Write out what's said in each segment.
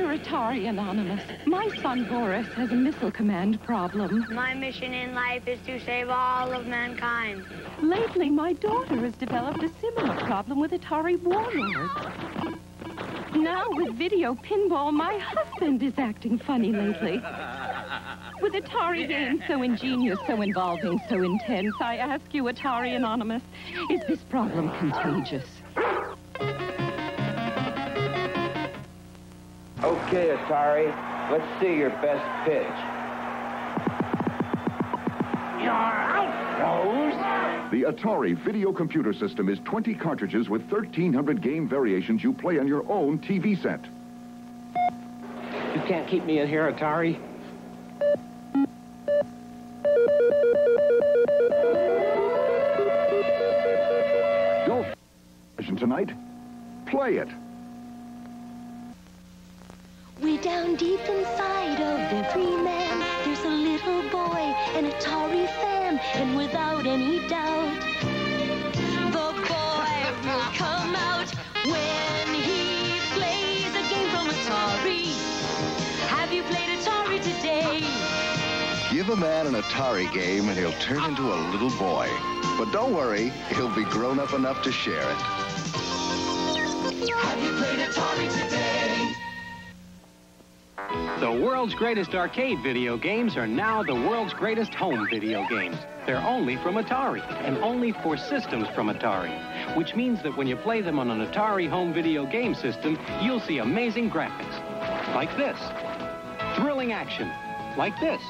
Dear Atari Anonymous, my son Boris has a missile command problem. My mission in life is to save all of mankind. Lately, my daughter has developed a similar problem with Atari Warlords. Now, with video pinball, my husband is acting funny lately. With Atari games so ingenious, so involving, so intense, I ask you, Atari Anonymous, is this problem contagious? Okay, Atari, let's see your best pitch. You're out, Rose. The Atari video computer system is 20 cartridges with 1,300 game variations you play on your own TV set. You can't keep me in here, Atari. Don't tonight. Play it. Way down deep inside of every man, there's a little boy, an Atari fan, and without any doubt, the boy will come out when he plays a game from Atari. Have you played Atari today? Give a man an Atari game and he'll turn into a little boy. But don't worry, he'll be grown up enough to share it. Have you played Atari today? The world's greatest arcade video games are now the world's greatest home video games. They're only from Atari, and only for systems from Atari, which means that when you play them on an Atari home video game system, you'll see amazing graphics, like this. Thrilling action, like this.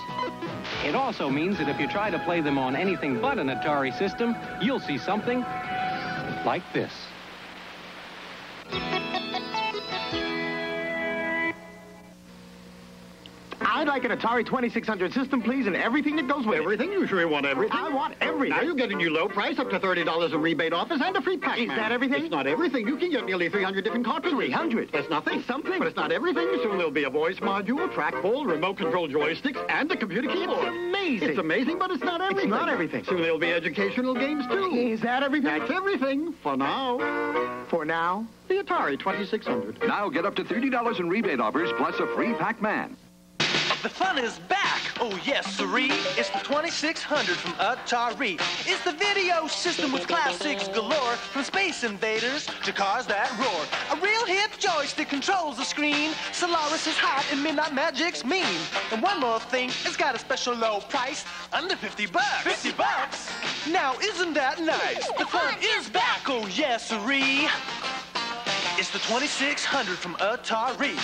It also means that if you try to play them on anything but an Atari system, you'll see something like this. I'd like an Atari 2600 system, please, and everything that goes with it. Everything? You sure you want everything? I want everything. Now you get a new low price, up to $30 in rebate offers, and a free pack. Is that everything? It's not everything. You can get nearly 300 different cartridges. 300? That's nothing. It's something. But it's not everything. Soon there'll be a voice module, trackball, remote control joysticks, and a computer keyboard. It's amazing. It's amazing, but it's not everything. It's not everything. Soon there'll be educational games, too. Is that everything? That's everything. For now. For now? The Atari 2600. Now get up to $30 in rebate offers, plus a free Pac-Man. The fun is back. Oh, yes, sirree. It's the 2600 from Atari. It's the video system with classics galore, from Space Invaders to cars that roar. A real hip joystick controls the screen. Solaris is hot and Midnight Magic's mean. And one more thing, it's got a special low price, under 50 bucks. 50 bucks? Now, isn't that nice? The fun is back. Oh, yes, sirree. It's the 2600 from Atari.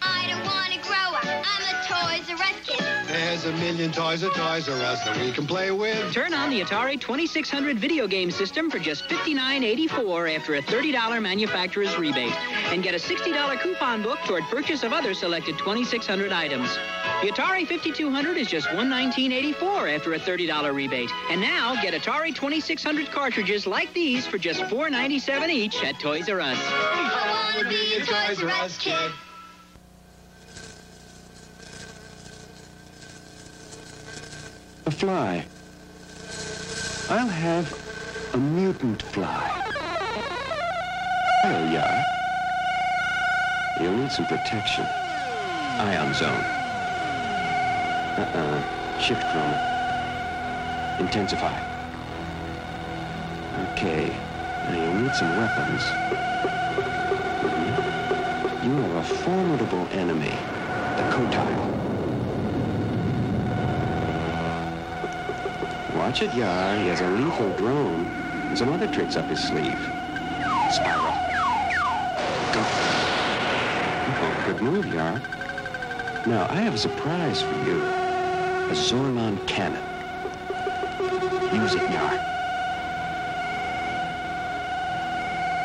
I don't want to grow up. I'm a Toys R Us kid. There's a million toys at Toys R Us that we can play with. Turn on the Atari 2600 video game system for just $59.84 after a $30 manufacturer's rebate. And get a $60 coupon book toward purchase of other selected 2600 items. The Atari 5200 is just $119.84 after a $30 rebate. And now, get Atari 2600 cartridges like these for just $4.97 each at Toys R Us. I want to be a Toys R Us kid. A fly. I'll have a mutant fly. Hello, Yar. You'll need some protection. Ion zone. Shift chroma. Intensify. Okay. Now you'll need some weapons. You are a formidable enemy. The Kotile. Watch it, Yar. He has a lethal drone and some other tricks up his sleeve. Spiral. Go. Oh, good move, Yar. Now, I have a surprise for you. A Zorlon cannon. Use it, Yar.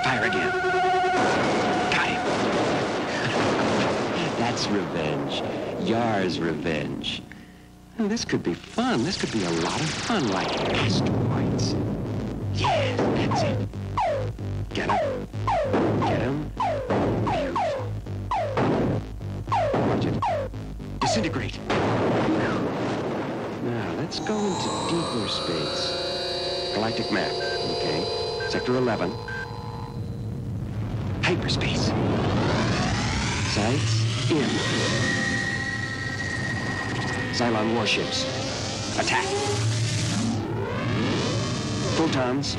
Fire again. Got him. That's revenge. Yar's revenge. Oh, this could be fun. This could be a lot of fun, like asteroids. Yeah, that's it. Get him. Get him. Beautiful. Watch it. Disintegrate. Now, let's go into deeper space. Galactic map, okay? Sector 11. Hyperspace. Sights in. Cylon warships. Attack. Photons.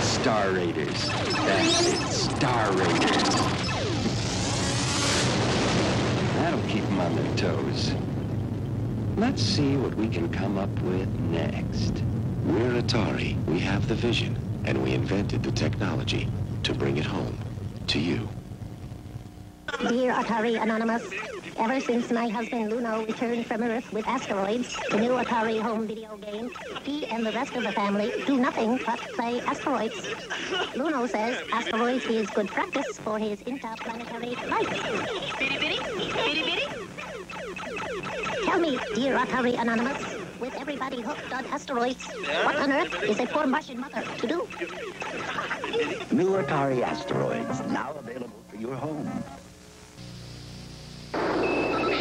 Star Raiders. That's it. Star Raiders. That'll keep them on their toes. Let's see what we can come up with next. We're Atari. We have the vision, and we invented the technology to bring it home to you. Dear Atari Anonymous, ever since my husband Luno returned from Earth with Asteroids, the new Atari home video game, he and the rest of the family do nothing but play Asteroids. Luno says Asteroids is good practice for his interplanetary life. Bitty bitty, bitty bitty. Tell me, dear Atari Anonymous, with everybody hooked on Asteroids, what on earth is a poor Martian mother to do? New Atari Asteroids, now available for your home.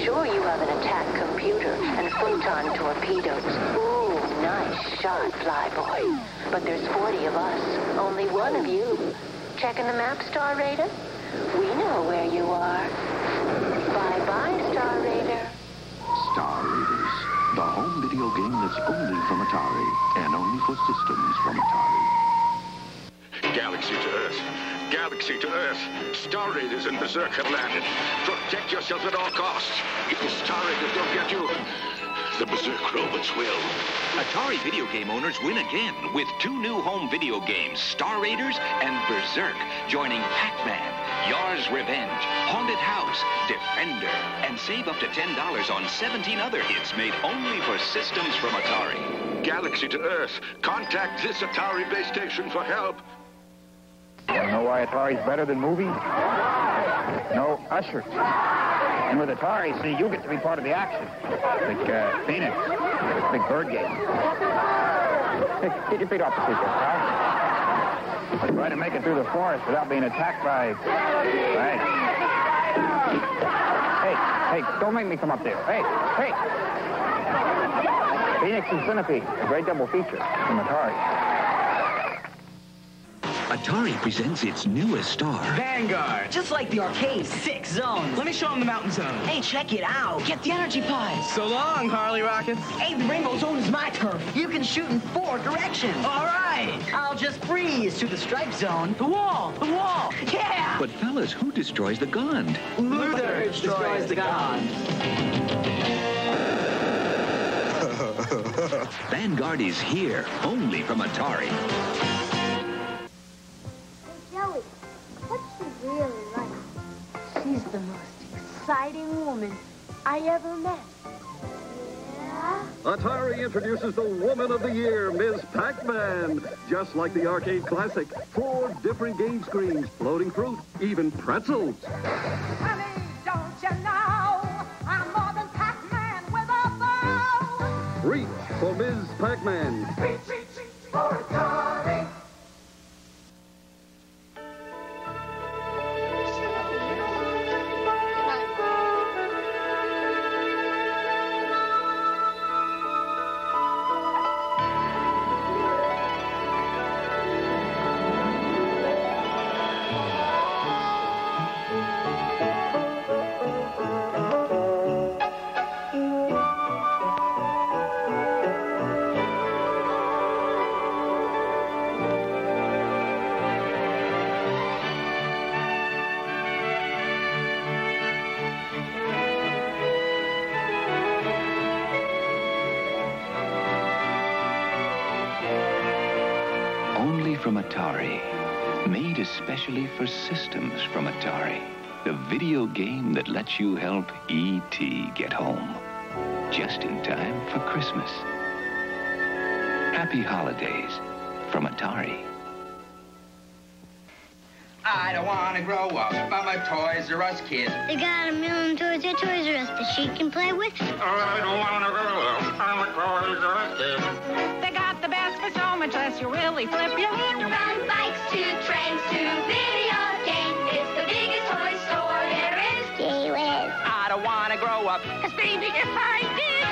Sure you have an attack computer and photon torpedoes. Ooh, nice shot, Flyboy. But there's 40 of us, only one of you. Checking the map, Star Raider? We know where you are. Bye-bye, Star Raider. Star Raiders, the home video game that's only from Atari and only for systems from Atari. Galaxy to Earth. Galaxy to Earth. Star Raiders and Berserk have landed. Protect yourself at all costs. If the Star Raiders don't get you, the Berserk robots will. Atari video game owners win again with 2 new home video games, Star Raiders and Berserk, joining Pac-Man, Yar's Revenge, Haunted House, Defender, and save up to $10 on 17 other hits made only for systems from Atari. Galaxy to Earth. Contact this Atari base station for help. You know why Atari's better than movies? No ushers. And with Atari, see, you get to be part of the action. Like Phoenix, big bird game. Hey, get your feet off the seat, pal. Try to make it through the forest without being attacked by... Right. Hey, don't make me come up there. Hey. Phoenix and Centipede, a great double feature from Atari. Atari presents its newest star. Vanguard. Just like the arcade. 6 zones. Let me show them the mountain zone. Hey, check it out. Get the energy pies. So long, Harley Rockets. Hey, the rainbow zone is my turf. You can shoot in 4 directions. All right. I'll just breeze to the stripe zone. The wall. Yeah. But fellas, who destroys the Gond? Luther destroys the Gond. Vanguard is here, only from Atari. Joey, what's she really like? She's the most exciting woman I ever met. Yeah? Atari introduces the Woman of the Year, Ms. Pac-Man. Just like the arcade classic, 4 different game screens, floating fruit, even pretzels. Honey, don't you know I'm more than Pac-Man with a bow? Reach for Ms. Pac-Man. Reach for Atari. Only from Atari. Made especially for systems from Atari. The video game that lets you help E.T. get home. Just in time for Christmas. Happy holidays from Atari. I don't want to grow up. I'm a Toys R Us kid. They got a million toys at Toys R Us that she can play with. I don't want to grow up. I'm a Toys R Us kid. They got the best for so much less you really flip your head. From bikes to trains to video games, it's the biggest toy store there is. Gee whiz. I don't want to grow up, 'cause baby, if I did,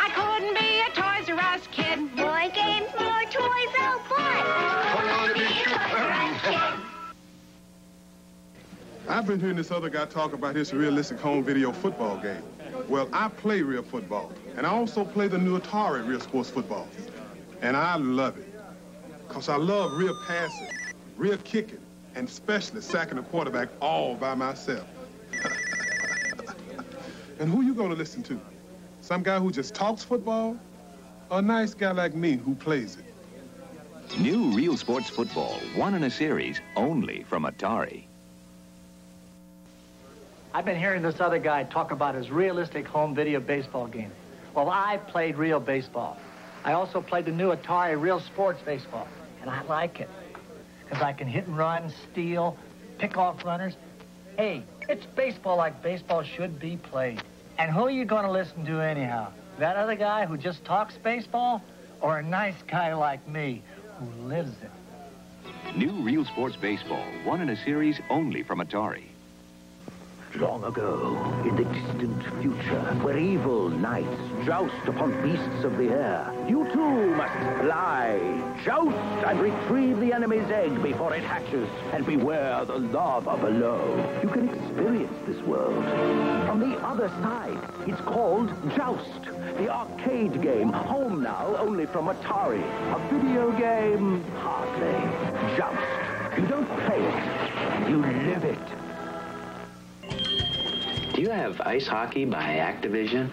I couldn't be a Toys R Us kid. More games, more toys, oh boy. I want to be a Toys R Us kid. I've been hearing this other guy talk about his realistic home video football game. Well, I play real football, and I also play the new Atari real sports football. And I love it, because I love real passing, real kicking, and especially sacking the quarterback all by myself. And who you gonna listen to? Some guy who just talks football? Or a nice guy like me who plays it? New Real Sports Football, one in a series, only from Atari. I've been hearing this other guy talk about his realistic home video baseball game. Well, I played real baseball. I also played the new Atari Real Sports Baseball, and I like it. Because I can hit and run, steal, pick off runners. Hey, it's baseball like baseball should be played. And who are you going to listen to anyhow? That other guy who just talks baseball? Or a nice guy like me who lives it? New Real Sports Baseball, one in a series, only from Atari. Long ago, in the distant future, where evil knights joust upon beasts of the air, you too must fly, joust, and retrieve the enemy's egg before it hatches, and beware the lava below. You can experience this world. On the other side, it's called Joust, the arcade game, home now only from Atari. A video game, hardly. Joust. You don't play it, you live it. Do you have ice hockey by Activision?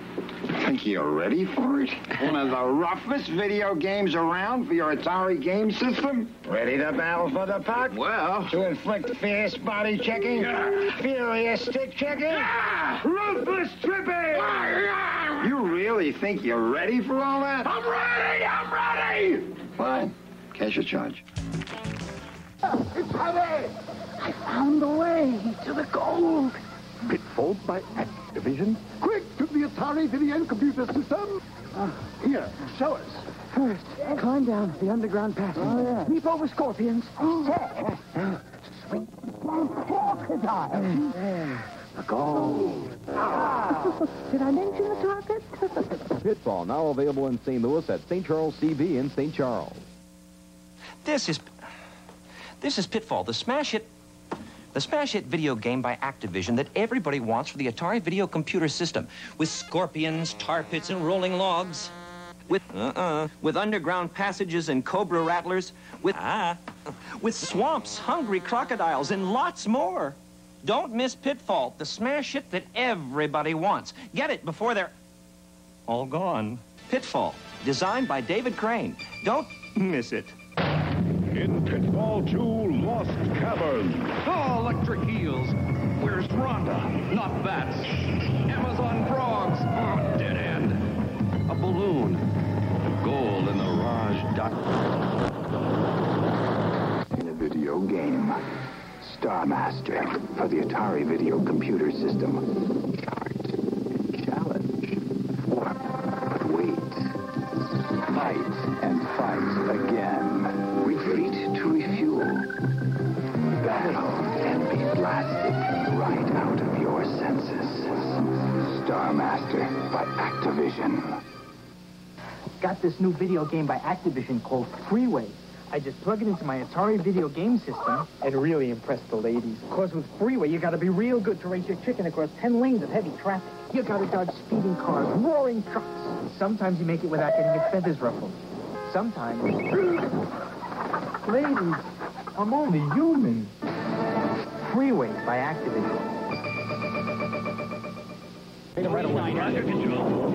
Think you're ready for it? One of the roughest video games around for your Atari game system? Ready to battle for the puck? Well, to inflict fierce body checking, furious stick checking, ruthless tripping. You really think you're ready for all that? I'm ready! I'm ready! Fine. Cash your charge. It's heavy! I found the way to the gold. Pitfall by Activision. Quick, to the Atari video computer system. Here, show us. First, climb down the underground passage. Oh, yeah. Leap over scorpions. Swing from crocodiles. The gold. Did I mention the target? Pitfall, now available in St. Louis at St. Charles CB in St. Charles. This is Pitfall, the smash hit video game by Activision that everybody wants for the Atari video computer system, with scorpions, tar pits, and rolling logs, with underground passages and cobra rattlers, with swamps, hungry crocodiles, and lots more. Don't miss Pitfall, the smash hit that everybody wants. Get it before they're all gone. Pitfall, designed by David Crane. Don't miss it. In Pitfall 2, Lost Caverns. Oh, electric eels. Where's Rhonda? Not bats. Amazon frogs. Oh, dead end. A balloon. Gold in the Raj dot. In a video game, Star Master for the Atari video computer system. Chart, challenge, warp, but wait. Fight and fight again. Retreat to refuel. Battle and be blasted right out of your senses. Star Master by Activision. Got this new video game by Activision called Freeway. I just plug it into my Atari video game system and really impress the ladies. Of course, with Freeway, you gotta be real good to race your chicken across 10 lanes of heavy traffic. You gotta dodge speeding cars, roaring trucks. Sometimes you make it without getting your feathers ruffled. Sometimes... Ladies, I'm only human. Freeway by Activision. Under control.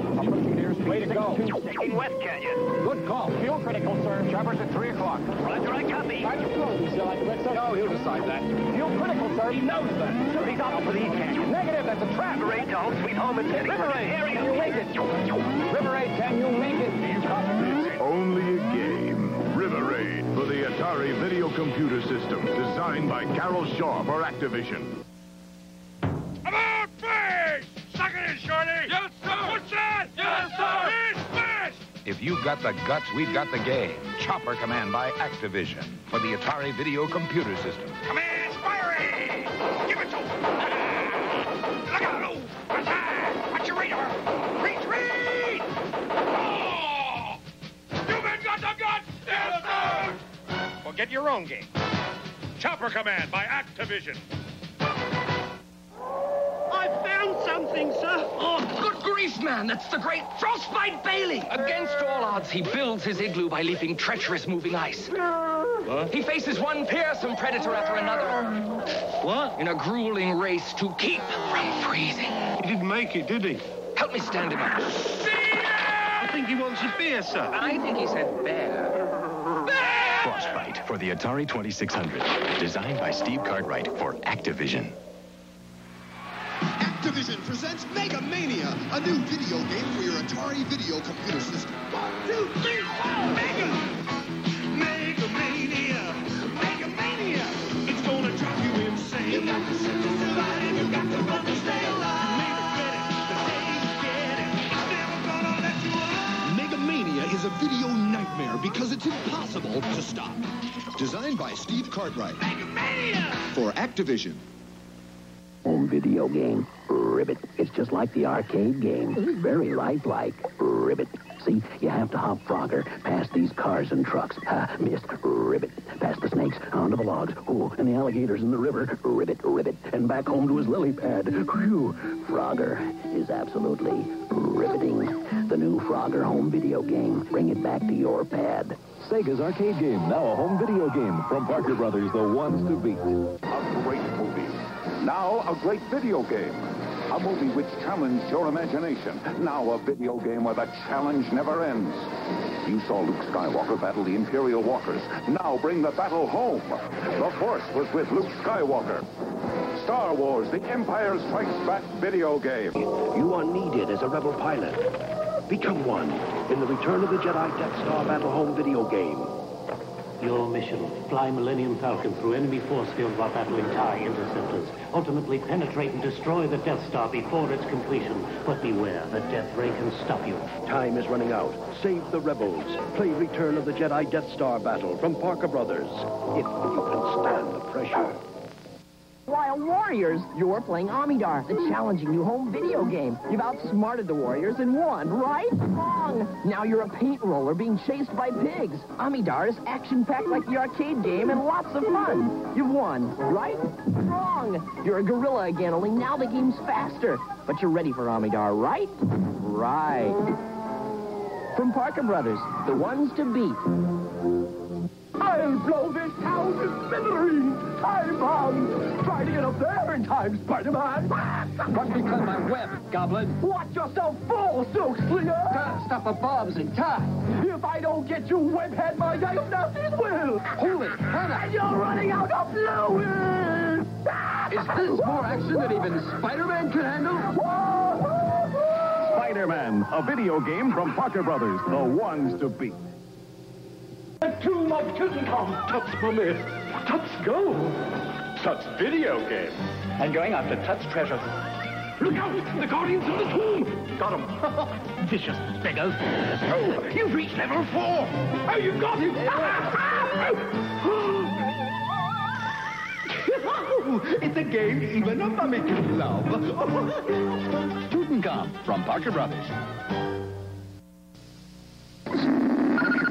Way to go. Taking West Canyon. Good call. Fuel critical, sir. Choppers at 3 o'clock. Roger, I copy. No, he'll decide that. Fuel critical, sir. He knows that. So he's off for the East Canyon. Negative, that's a trap. River 8 to home, sweet home, and River 8, can you make it? River 8, can you make it? Do you copy? Only a game. River Raid for the Atari video computer system, designed by Carol Shaw for Activision. About face! Suck it in, Shorty! Yes, sir! What's that? Yes, sir! He's smashed! If you've got the guts, we've got the game. Chopper Command by Activision for the Atari video computer system. Command firing! Give it to him! Look out, Lou! Attack! Watch your radar! Retreat! Oh! You men got the guts? Yes, sir! Well, get your own game. Chopper Command by Activision. thing, sir. Oh, good grief, man. That's the great Frostbite Bailey. Against all odds, he builds his igloo by leaping treacherous moving ice. What? He faces one fearsome predator after another. What? In a grueling race to keep from freezing. He didn't make it, did he? Help me stand him up. I think he wants a beer, sir. I think he said bear. Frostbite for the Atari 2600. Designed by Steve Cartwright for Activision. Activision presents Mega Mania, a new video game for your Atari video computer system. 1, 2, 3, 4, Mega! Mega Mania! Mega Mania! It's gonna drive you insane. You got to sit to survive and you got to run to stay alive. Make it ready, the day you get it. It's never gonna let you alone. Mega Mania is a video nightmare because it's impossible to stop. Designed by Steve Cartwright. Mega Mania! For Activision. Home video game. Ribbit. It's just like the arcade game. Very lifelike. Ribbit. See, you have to hop Frogger past these cars and trucks. Missed. Ribbit. Past the snakes, onto the logs. Oh, and the alligators in the river. Ribbit, ribbit. And back home to his lily pad. Phew. Frogger is absolutely riveting. The new Frogger home video game. Bring it back to your pad. Sega's arcade game, now a home video game from Parker Brothers, the ones to beat. A great movie. Now a great video game. A movie which challenged your imagination. Now a video game where the challenge never ends. You saw Luke Skywalker battle the Imperial Walkers. Now bring the battle home. The Force was with Luke Skywalker. Star Wars, The Empire Strikes Back video game. You are needed as a rebel pilot. Become one in the Return of the Jedi Death Star Battle Home video game. Your mission, fly Millennium Falcon through enemy force field while battling TIE interceptors. Ultimately penetrate and destroy the Death Star before its completion. But beware, the Death Ray can stop you. Time is running out. Save the rebels. Play Return of the Jedi Death Star Battle from Parker Brothers. If you can stand the pressure. Royal Warriors, you're playing Amidar, the challenging new home video game. You've outsmarted the Warriors and won, right? Wrong! Now you're a paint roller being chased by pigs. Amidar is action-packed like the arcade game and lots of fun. You've won, right? Wrong! You're a gorilla again, only now the game's faster. But you're ready for Amidar, right? Right. From Parker Brothers, the ones to beat. I'll blow this town to smithereens! Time bomb! Try to get up there in time, Spider-Man! Run because my web, Goblin! Watch yourself fall, Silk Slinger! Gotta stop the bombs in time! If I don't get you, webhead, my diagnosis will! Holy Hannah! And you're running out of fluid! Is this more action than even Spider-Man can handle? Spider-Man, a video game from Parker Brothers, the ones to beat. The tomb of Tutankhamun! Tut's mummy! Tut's go! Tut's video game. I'm going after Tut's treasure. Look out! The Guardians of the Tomb! Got him. Vicious beggars. Oh, you've reached level 4! Oh, you got him! It's a game even a mummy can love. Tutankhamun from Parker Brothers.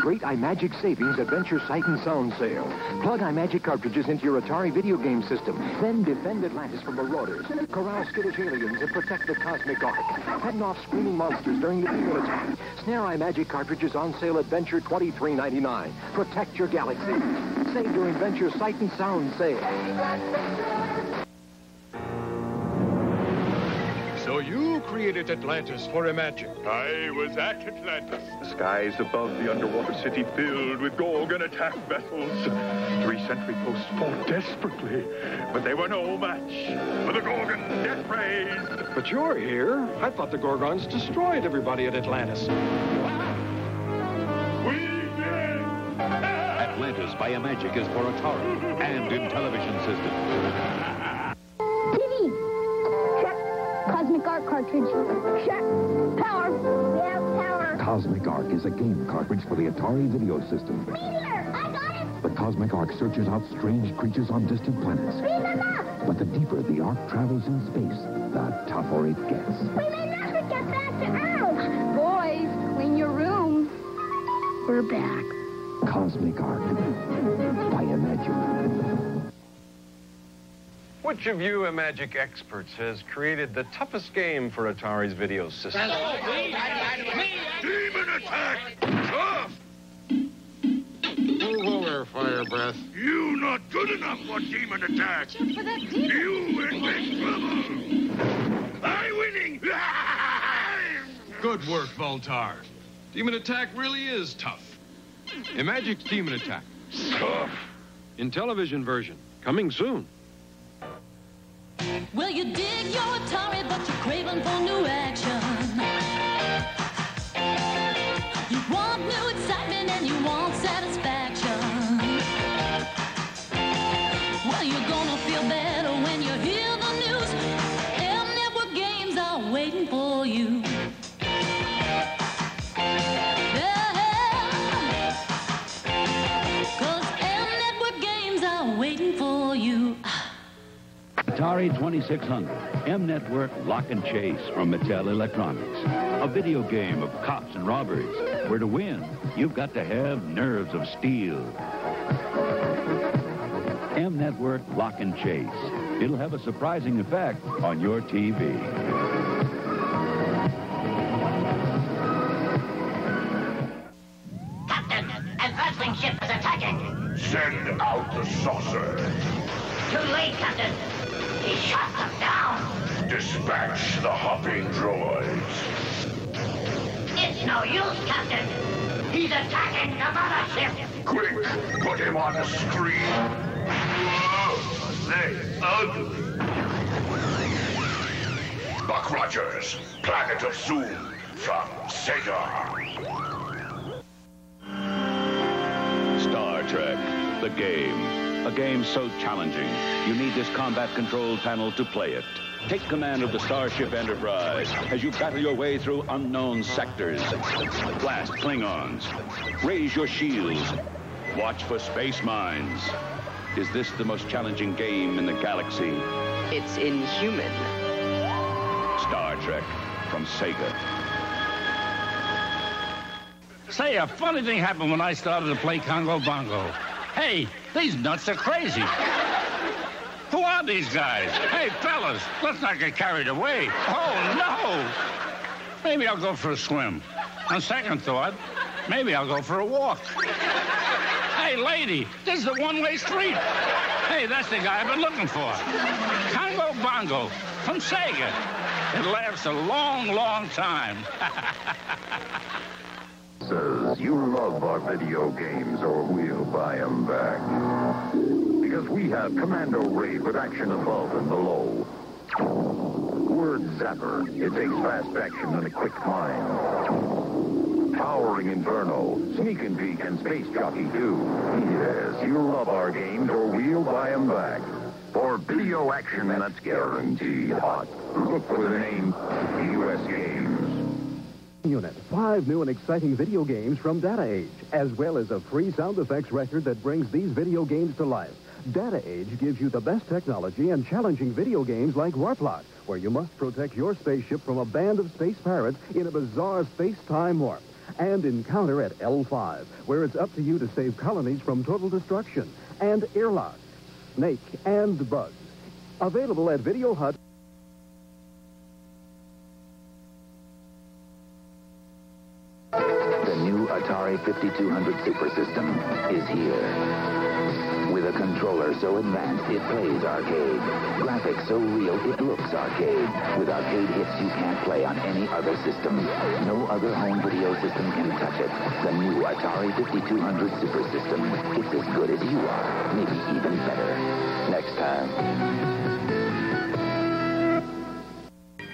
Great iMagic Savings Adventure Sight and Sound Sale. Plug iMagic cartridges into your Atari video game system. Then defend Atlantis from marauders. Corral skittish aliens and protect the Cosmic Ark. Heading off screaming monsters during the evil attack. Snare iMagic cartridges on sale Adventure $23.99. Protect your galaxy. Save during Adventure Sight and Sound Sale. So you created Atlantis for Imagic. I was at Atlantis. The skies above the underwater city filled with Gorgon attack vessels. 3 sentry posts fought desperately, but they were no match for the Gorgon death rays. But you're here. I thought the Gorgons destroyed everybody at Atlantis. We did! Atlantis by Imagic is for Atari and in television systems. Cosmic Ark cartridge. Check. Power. We have power. Cosmic Ark is a game cartridge for the Atari video system. Meteor! I got it! The Cosmic Ark searches out strange creatures on distant planets. Speed them up! But the deeper the Ark travels in space, the tougher it gets. We may never get back to Earth! Boys, clean your room. We're back. Cosmic Ark by Imagine. Which of you Imagic experts has created the toughest game for Atari's video system? Demon attack! Tough! Move over, Fire Breath. You not good enough for demon attack! Shoot for that demon! You in big trouble! I'm winning! Good work, Voltar. Demon attack really is tough. Imagic's Demon Attack. Tough. In television version. Coming soon. Well, you dig your Atari, but you're craving for new action. You want new excitement and you want satisfaction. Well, you're gonna feel better when you hear the news. M-Network games are waiting for you. Yeah, 'cause M-Network games are waiting for you. Atari 2600, M-Network Lock and Chase from Mattel Electronics. A video game of cops and robbers, where to win, you've got to have nerves of steel. M-Network Lock and Chase. It'll have a surprising effect on your TV. Captain, an Earthling ship is attacking. Send out the saucer. Too late, Captain. He shot them down. Dispatch the hopping droids. It's no use, Captain. He's attacking the mothership. Quick, put him on the screen. They ugly. Buck Rogers, Planet of Zoom, from Sega. Star Trek, the game. A game so challenging, you need this combat control panel to play it. Take command of the Starship Enterprise as you battle your way through unknown sectors. Blast Klingons. Raise your shields. Watch for space mines. Is this the most challenging game in the galaxy? It's inhuman. Star Trek from Sega. Say, a funny thing happened when I started to play Congo Bongo. Hey, these nuts are crazy. Who are these guys? Hey, fellas, let's not get carried away. Oh, no. Maybe I'll go for a swim. On second thought, maybe I'll go for a walk. Hey, lady, this is a one-way street. Hey, that's the guy I've been looking for. Congo Bongo from Sega. It lasts a long, long time. Says you love our video games or we'll buy them back. Because we have Commando Raid with action above and below. Word Zapper, it takes fast action and a quick mind. Towering Inferno, Sneak and Peek, and Space Jockey 2. Yes, you love our games or we'll buy them back. For video action that's guaranteed hot. Look for the name U.S. Games. Unit, 5 new and exciting video games from Data Age, as well as a free sound effects record that brings these video games to life. Data Age gives you the best technology and challenging video games like Warplot, where you must protect your spaceship from a band of space pirates in a bizarre space-time warp. And Encounter at L5, where it's up to you to save colonies from total destruction. And Airlock, Snake, and Bugs. Available at Video Hut. The new Atari 5200 Super System is here. With a controller so advanced it plays arcade. Graphics so real it looks arcade. With arcade hits you can't play on any other system. No other home video system can touch it. The new Atari 5200 Super System. It's as good as you are. Maybe even better. Next time.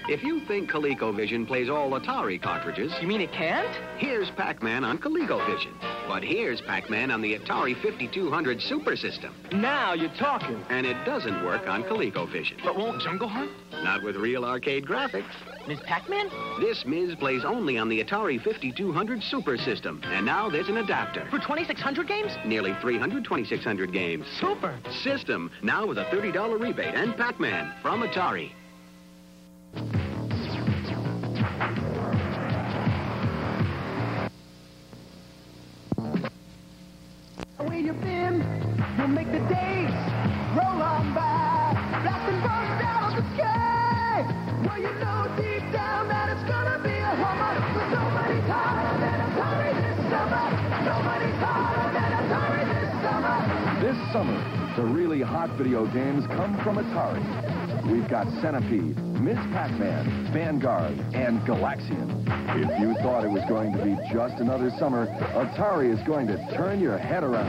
If you think ColecoVision plays all Atari cartridges... You mean it can't? Here's Pac-Man on ColecoVision. But here's Pac-Man on the Atari 5200 Super System. Now you're talking. And it doesn't work on ColecoVision. But won't Jungle Hunt? Not with real arcade graphics. Ms. Pac-Man? This Ms. plays only on the Atari 5200 Super System. And now there's an adapter. For 2,600 games? Nearly 300 2,600 games. Super. System. Now with a $30 rebate and Pac-Man from Atari. Where you been? You'll make the days roll on by. blasting bombs down on the sky. Well, you know deep down that it's gonna be a hummer. But nobody's hotter than Atari this summer. Nobody's hotter than Atari this summer. This summer, the really hot video games come from Atari. We've got Centipede, Ms. Pac-Man, Vanguard, and Galaxian. If you thought it was going to be just another summer, Atari is going to turn your head around.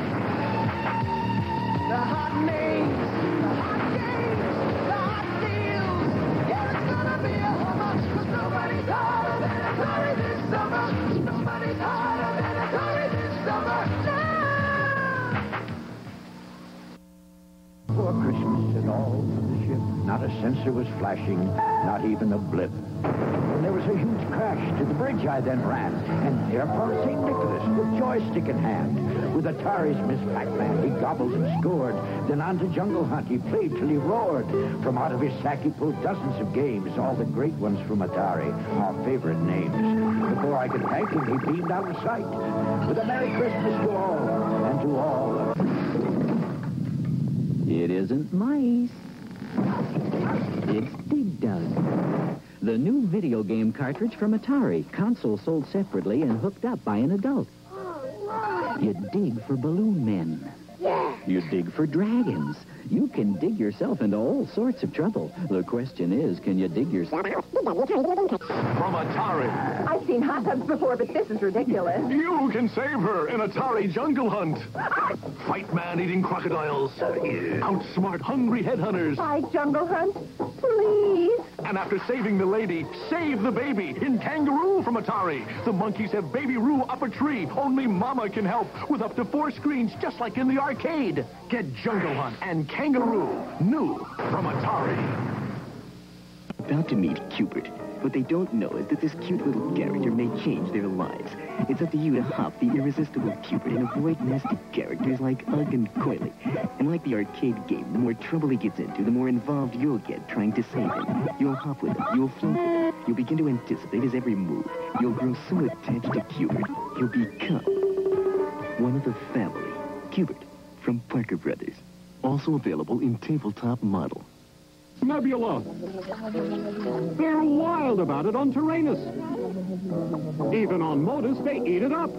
The hot names, the hot games, the hot deals. Yeah, it's gonna be a hummer, 'cause nobody's hotter than Atari this summer. Nobody's hotter than Atari this summer. For Christmas and all for the ship, not a sensor was flashing, not even a blip. When there was a huge crash to the bridge, I then ran, and there upon St. Nicholas, with joystick in hand, with Atari's Miss Pac-Man, he gobbled and scored. Then on to Jungle Hunt, he played till he roared. From out of his sack, he pulled dozens of games, all the great ones from Atari, our favorite names. Before I could thank him, he beamed out of sight, with a Merry Christmas to all, and to all. It isn't mice. It's Dig Dug. The new video game cartridge from Atari. Console sold separately and hooked up by an adult. You dig for balloon men. Yeah. You dig for dragons. You can dig yourself into all sorts of trouble. The question is, can you dig yourself? From Atari. I've seen hot tubs before, but this is ridiculous. You can save her in Atari Jungle Hunt. Fight man-eating crocodiles. Outsmart hungry headhunters. Hi, Jungle Hunt. Please. And after saving the lady, save the baby in Kangaroo from Atari. The monkeys have Baby Roo up a tree. Only Mama can help with up to 4 screens, just like in the arcade. Get Jungle Hunt and Kangaroo, new from Atari. About to meet Cupid. What they don't know is that this cute little character may change their lives. It's up to you to hop the irresistible Cupid and avoid nasty characters like Ugg and Coily. And like the arcade game, the more trouble he gets into, the more involved you'll get trying to save him. You'll hop with him, you'll float with him, you'll begin to anticipate his every move. You'll grow so attached to Cupid, you'll become one of the family. Cupid from Parker Brothers. Also available in tabletop model. Nebula. They're wild about it on Tyrannus. Even on Modus, they eat it up.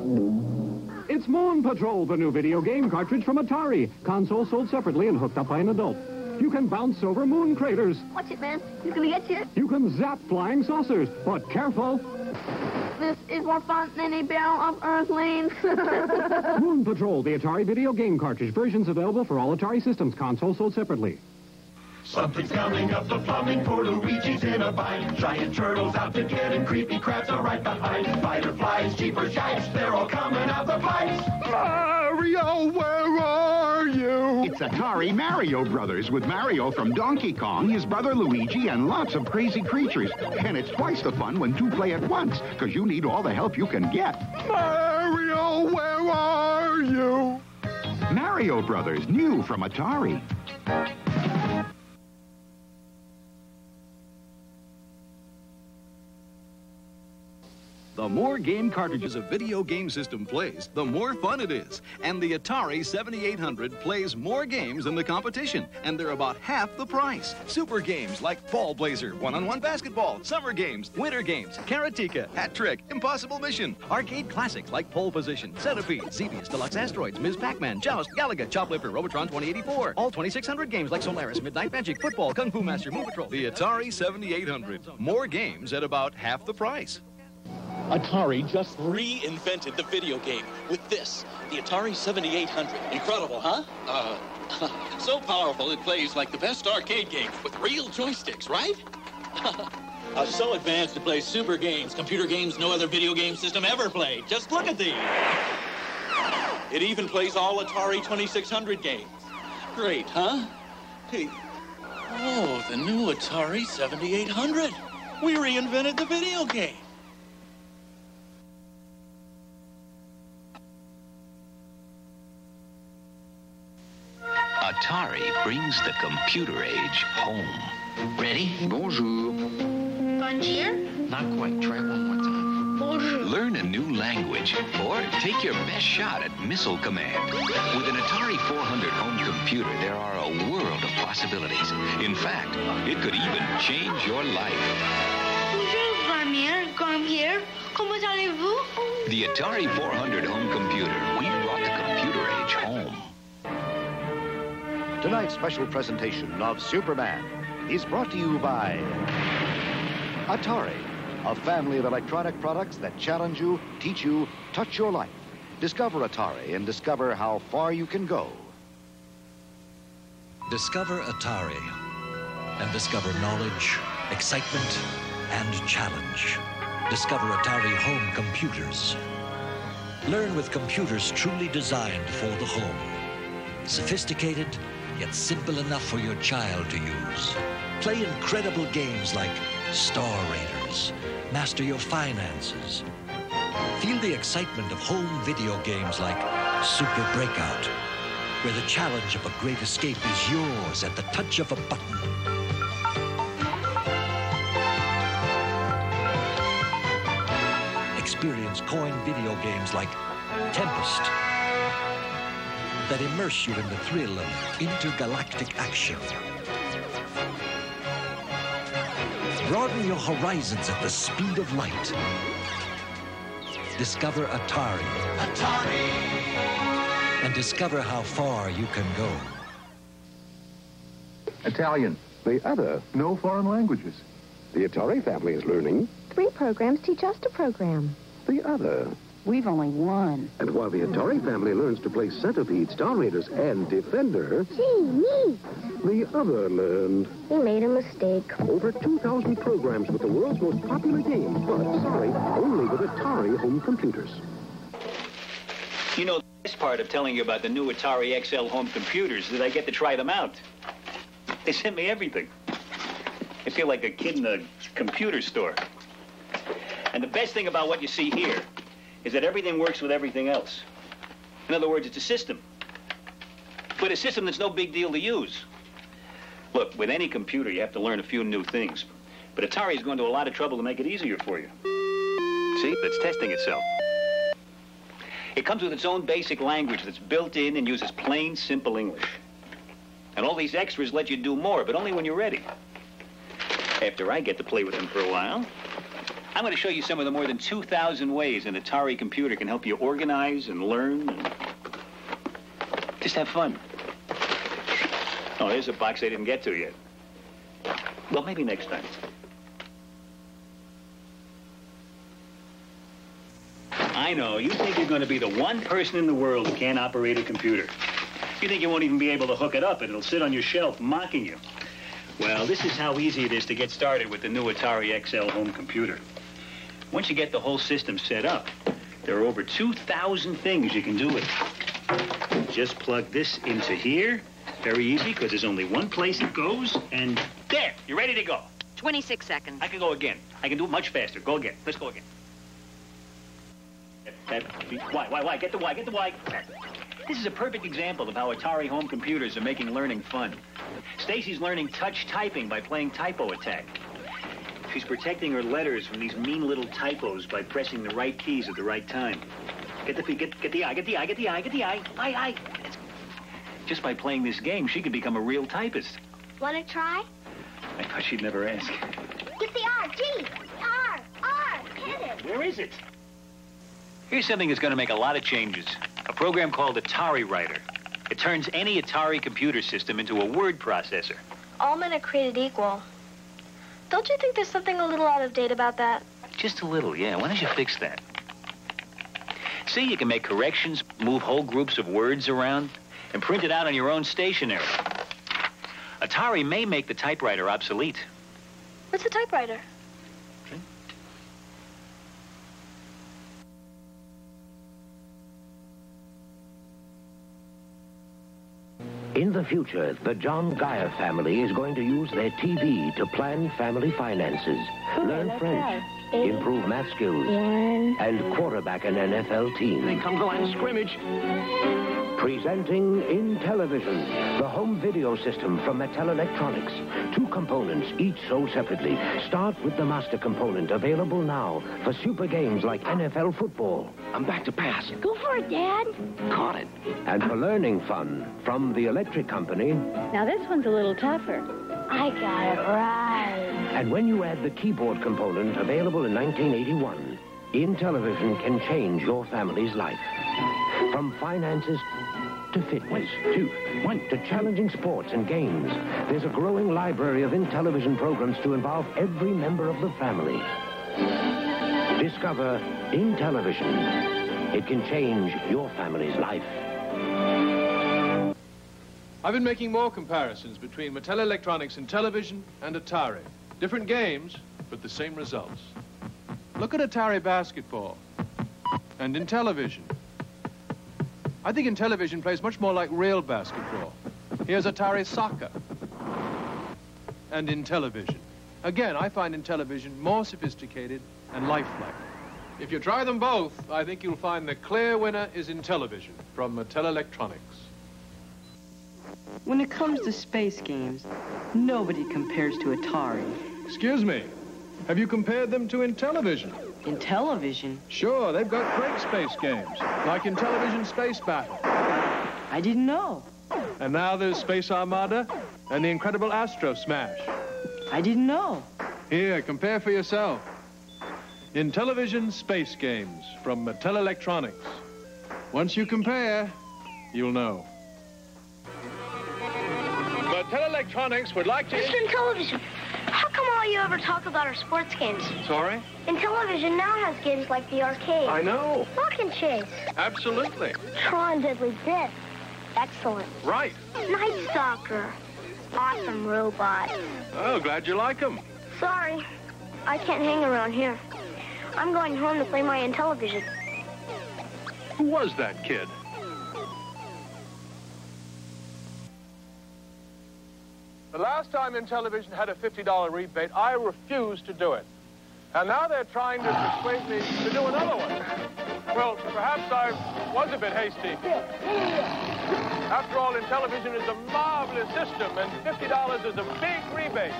It's Moon Patrol, the new video game cartridge from Atari. Console sold separately and hooked up by an adult. You can bounce over moon craters. Watch it, man. He's gonna get you. You can zap flying saucers, but careful. This is more fun than a barrel of Earthlings. Moon Patrol, the Atari video game cartridge. Versions available for all Atari systems. Console sold separately. Something's coming up the plumbing for Luigi's in a bind. Giant turtles out to get him, creepy crabs are right behind. Spider flies, jeepers shikes, they're all coming out the pipes. Mario, where are you? It's Atari Mario Brothers with Mario from Donkey Kong, his brother Luigi, and lots of crazy creatures. And it's twice the fun when 2 play at once, because you need all the help you can get. Mario, where are you? Mario Brothers, new from Atari. The more game cartridges a video game system plays, the more fun it is. And the Atari 7800 plays more games than the competition, and they're about half the price. Super games like Ball Blazer, one-on-one basketball, summer games, winter games, Karatika, Hat Trick, Impossible Mission, arcade classics like Pole Position, Centipede, Xevious, Deluxe Asteroids, Ms. Pac-Man, Joust, Galaga, Choplifter, Robotron 2084, all 2600 games like Solaris, Midnight Magic, Football, Kung Fu Master, Moon Patrol. The Atari 7800, more games at about half the price. Atari just reinvented the video game with this, the Atari 7800. Incredible, huh? So powerful it plays like the best arcade game with real joysticks, right? So advanced to play super games, computer games no other video game system ever played. Just look at these. It even plays all Atari 2600 games. Great, huh? Hey. Oh, the new Atari 7800. We reinvented the video game. Atari brings the computer age home. Ready? Bonjour. Bonjour. Not quite. Try it one more time. Learn a new language or take your best shot at Missile Command. With an Atari 400 home computer, there are a world of possibilities. In fact, it could even change your life. Bonjour, Vermeer. Come here. Comment allez-vous? The Atari 400 home computer. We brought the computer age home. Tonight's special presentation of Superman is brought to you by Atari, a family of electronic products that challenge you, teach you, touch your life. Discover Atari and discover how far you can go. Discover Atari and discover knowledge, excitement, and challenge. Discover Atari home computers. Learn with computers truly designed for the home. Sophisticated, yet simple enough for your child to use. Play incredible games like Star Raiders. Master your finances. Feel the excitement of home video games like Super Breakout, where the challenge of a great escape is yours at the touch of a button. Experience coin video games like Tempest that immerse you in the thrill of intergalactic action. Broaden your horizons at the speed of light. Discover Atari. Atari! And discover how far you can go. Italian. The other, no foreign languages. The Atari family is learning. 3 programs teach us to program. The other. We've only one. And while the Atari family learns to play Centipede, Star Raiders, and Defender... Gee, me. The other learned... We made a mistake. Over 2,000 programs with the world's most popular games, but, sorry, only with Atari home computers. You know, the best part of telling you about the new Atari XL home computers is that I get to try them out. They sent me everything. I feel like a kid in a computer store. And the best thing about what you see here is that everything works with everything else. In other words, it's a system. But a system that's no big deal to use. Look, with any computer, you have to learn a few new things. But Atari is going to a lot of trouble to make it easier for you. See, it's testing itself. It comes with its own basic language that's built in and uses plain, simple English. And all these extras let you do more, but only when you're ready. After I get to play with them for a while, I'm going to show you some of the more than 2,000 ways an Atari computer can help you organize and learn and just have fun. Oh, there's a box I didn't get to yet. Well, maybe next time. I know, you think you're going to be the one person in the world who can't operate a computer. You think you won't even be able to hook it up and it'll sit on your shelf mocking you. Well, this is how easy it is to get started with the new Atari XL home computer. Once you get the whole system set up, there are over 2,000 things you can do with it. Just plug this into here. Very easy, because there's only one place it goes, and there, you're ready to go. 26 seconds. I can go again. I can do it much faster. Go again. Let's go again. Why? Get the Y. This is a perfect example of how Atari home computers are making learning fun. Stacy's learning touch typing by playing Typo Attack. She's protecting her letters from these mean little typos by pressing the right keys at the right time. Get the I. Just by playing this game, she could become a real typist. Want to try? I thought she'd never ask. Get the R, G, R, hit it. Where is it? Here's something that's going to make a lot of changes. A program called Atari Writer. It turns any Atari computer system into a word processor. All men are created equal. Don't you think there's something a little out of date about that? Just a little, yeah. Why don't you fix that? See, you can make corrections, move whole groups of words around, and print it out on your own stationery. Atari may make the typewriter obsolete. What's a typewriter? In the future, the John Geyer family is going to use their TV to plan family finances, learn French, improve math skills, and quarterback an NFL team. They come to line of scrimmage. Presenting Intellivision, the home video system from Mattel Electronics. 2 components, each sold separately. Start with the master component, available now for super games like NFL football. I'm back to pass. Go for it, Dad. Caught it. And for learning fun, from the electric company. Now this one's a little tougher. I got it right. And when you add the keyboard component, available in 1981, Intellivision can change your family's life. From finances to fitness, to challenging sports and games. There's a growing library of Intellivision programs to involve every member of the family. Discover Intellivision. It can change your family's life. I've been making more comparisons between Mattel Electronics Intellivision and Atari. Different games, but the same results. Look at Atari Basketball and Intellivision. I think Intellivision plays much more like real basketball. Here's Atari Soccer and Intellivision. Again, I find Intellivision more sophisticated and lifelike. If you try them both, I think you'll find the clear winner is Intellivision from Mattel Electronics. When it comes to space games, nobody compares to Atari. Excuse me, have you compared them to Intellivision? Intellivision? Sure, they've got great space games, like Intellivision Space Battle. I didn't know. And now there's Space Armada and the incredible Astro Smash. I didn't know. Here, compare for yourself. Intellivision Space Games from Mattel Electronics. Once you compare, you'll know. Mattel Electronics would like to... Mr. Intellivision, how come all you ever talk about are sports games? Sorry? Intellivision now has games like the arcade. I know. Walk and Chase. Absolutely. Tron Deadly Death. Excellent. Right. Night Stalker. Awesome robot. Oh, glad you like them. Sorry, I can't hang around here. I'm going home to play my Intellivision. Who was that kid? The last time Intellivision had a $50 rebate, I refused to do it. And now they're trying to persuade me to do another one. Well, perhaps I was a bit hasty. After all, Intellivision is a marvelous system, and $50 is a big rebate.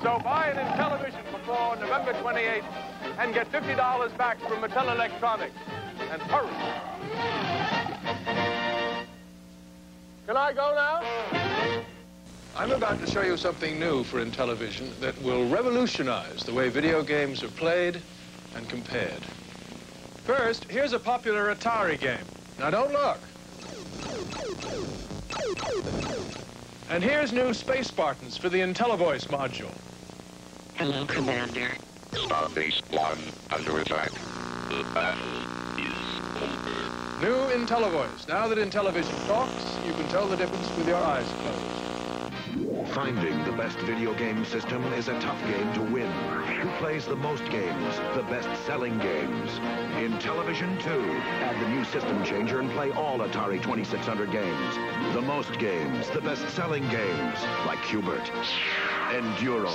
So buy an Intellivision before November 28th and get $50 back from Mattel Electronics. And hurry. Can I go now? I'm about to show you something new for Intellivision that will revolutionize the way video games are played and compared. First, here's a popular Atari game. Now, don't look. And here's new Space Spartans for the IntelliVoice module. Hello, Commander. Starbase 1 under attack. The battle is over. New IntelliVoice. Now that Intellivision talks, you can tell the difference with your eyes closed. Finding the best video game system is a tough game to win. Who plays the most games, the best-selling games? Intellivision 2. Add the new system changer and play all Atari 2600 games. The most games, the best-selling games, like Hubert. Enduro.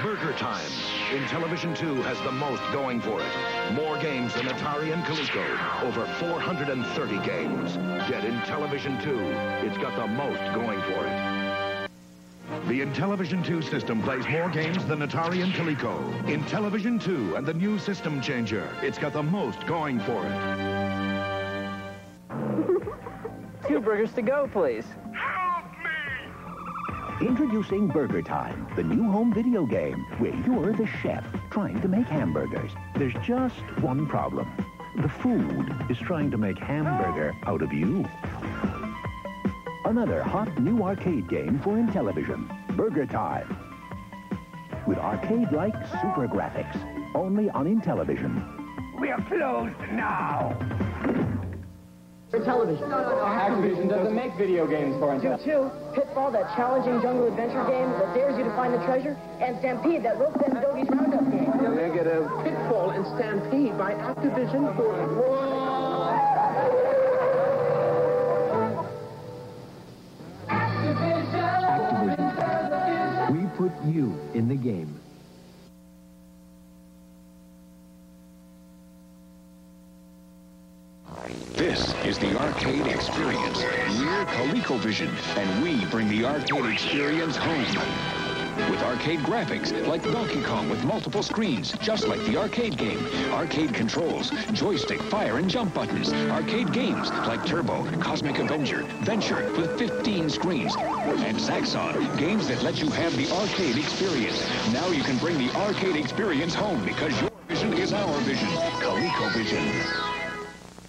Burger Time. Intellivision 2 has the most going for it. More games than Atari and Coleco. Over 430 games. Get Intellivision 2. It's got the most going for it. The Intellivision 2 system plays more games than Atari and Coleco. Intellivision 2 and the new system changer. It's got the most going for it. 2 burgers to go, please. Introducing Burger Time, the new home video game where you're the chef trying to make hamburgers. There's just one problem. The food is trying to make hamburger out of you. Another hot new arcade game for Intellivision, Burger Time. With arcade-like super graphics, only on Intellivision. We are closed now. Intellivision. Activision doesn't make video games for us. You too. Pitfall, that challenging jungle adventure game that dares you to find the treasure, and Stampede, that rope and doggies roundup game. Negative. Pitfall and Stampede by Activision for... We put you in the game. This is the arcade experience. We're ColecoVision, and we bring the arcade experience home. With arcade graphics, like Donkey Kong with multiple screens, just like the arcade game. Arcade controls, joystick, fire, and jump buttons. Arcade games, like Turbo, Cosmic Avenger, Venture, with 15 screens. And Zaxxon, games that let you have the arcade experience. Now you can bring the arcade experience home, because your vision is our vision. ColecoVision.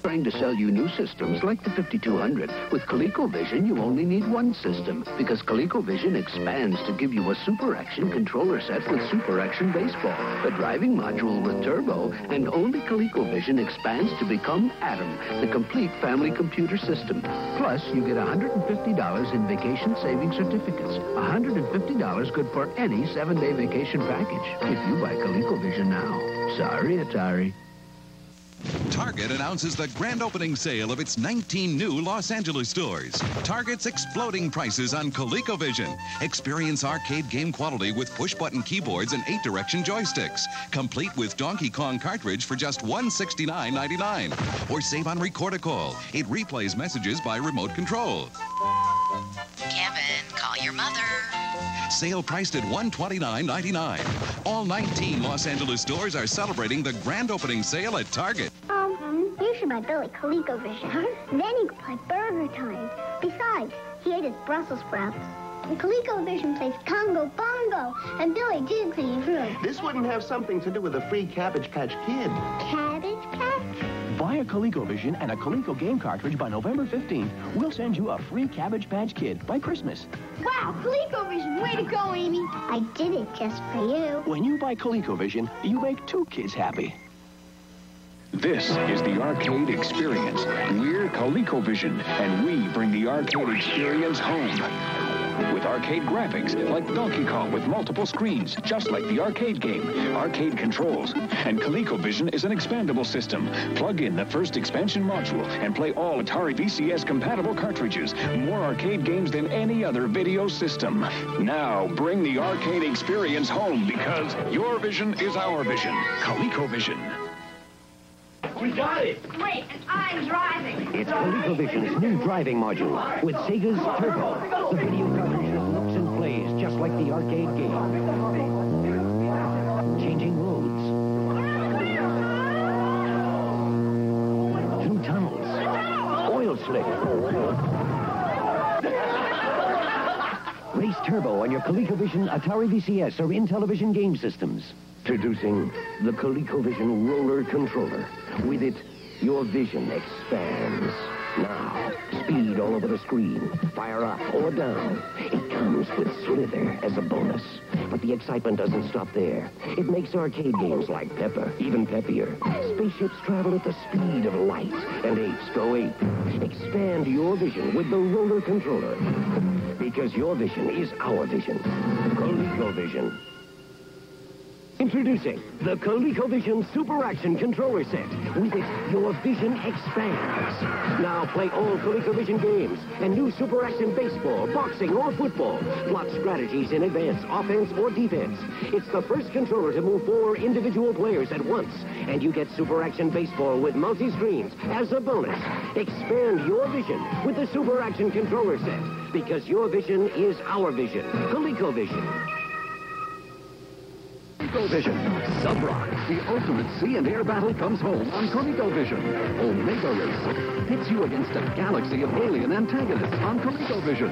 Trying to sell you new systems like the 5200. With ColecoVision, you only need one system, because ColecoVision expands to give you a Super Action controller set with Super Action Baseball, a driving module with turbo, and only ColecoVision expands to become Atom, the complete family computer system. Plus, you get $150 in vacation savings certificates. $150 good for any 7-day vacation package, if you buy ColecoVision now. Sorry, Atari. Target announces the grand opening sale of its 19 new Los Angeles stores. Target's exploding prices on ColecoVision. Experience arcade game quality with push-button keyboards and 8-direction joysticks. Complete with Donkey Kong cartridge for just $169.99. Or save on Record-a-Call. It replays messages by remote control. Kevin, call your mother. Sale priced at $129.99. All 19 Los Angeles stores are celebrating the grand opening sale at Target. You should buy Billy ColecoVision. Then he could play Burger Time. Besides, he ate his Brussels sprouts. And ColecoVision plays Congo Bongo. And Billy did clean his room. This wouldn't have something to do with a free Cabbage Patch Kid. Cabbage Patch? Buy a ColecoVision and a Coleco game cartridge by November 15th. We'll send you a free Cabbage Patch Kid by Christmas. Wow, ColecoVision, way to go, Amy. I did it just for you. When you buy ColecoVision, you make 2 kids happy. This is the arcade experience. We're ColecoVision, and we bring the arcade experience home. With arcade graphics, like Donkey Kong with multiple screens, just like the arcade game. Arcade controls. And ColecoVision is an expandable system. Plug in the first expansion module and play all Atari VCS compatible cartridges. More arcade games than any other video system. Now, bring the arcade experience home, because your vision is our vision. ColecoVision. We got it! Wait, and I'm driving. It's ColecoVision's new driving module with Sega's Turbo. The video cartridge that looks and plays just like the arcade game. Changing roads. Through tunnels. Oil slick. Race Turbo on your ColecoVision, Atari VCS, or Intellivision game systems. Introducing the ColecoVision Roller Controller. With it, your vision expands. Now, speed all over the screen. Fire up or down. It comes with Slither as a bonus. But the excitement doesn't stop there. It makes arcade games like Pepper even peppier. Spaceships travel at the speed of light, and apes go ape. Expand your vision with the Roller Controller. Because your vision is our vision. ColecoVision. Introducing the ColecoVision Super Action Controller Set. With it, your vision expands. Now play all ColecoVision games and new Super Action Baseball, boxing, or football. Plot strategies in advance, offense, or defense. It's the first controller to move 4 individual players at once. And you get Super Action Baseball with multi-screens as a bonus. Expand your vision with the Super Action Controller Set. Because your vision is our vision. ColecoVision. ColecoVision. Sub-Rock. The ultimate sea and air battle comes home on ColecoVision. Omega Race pits you against a galaxy of alien antagonists on ColecoVision.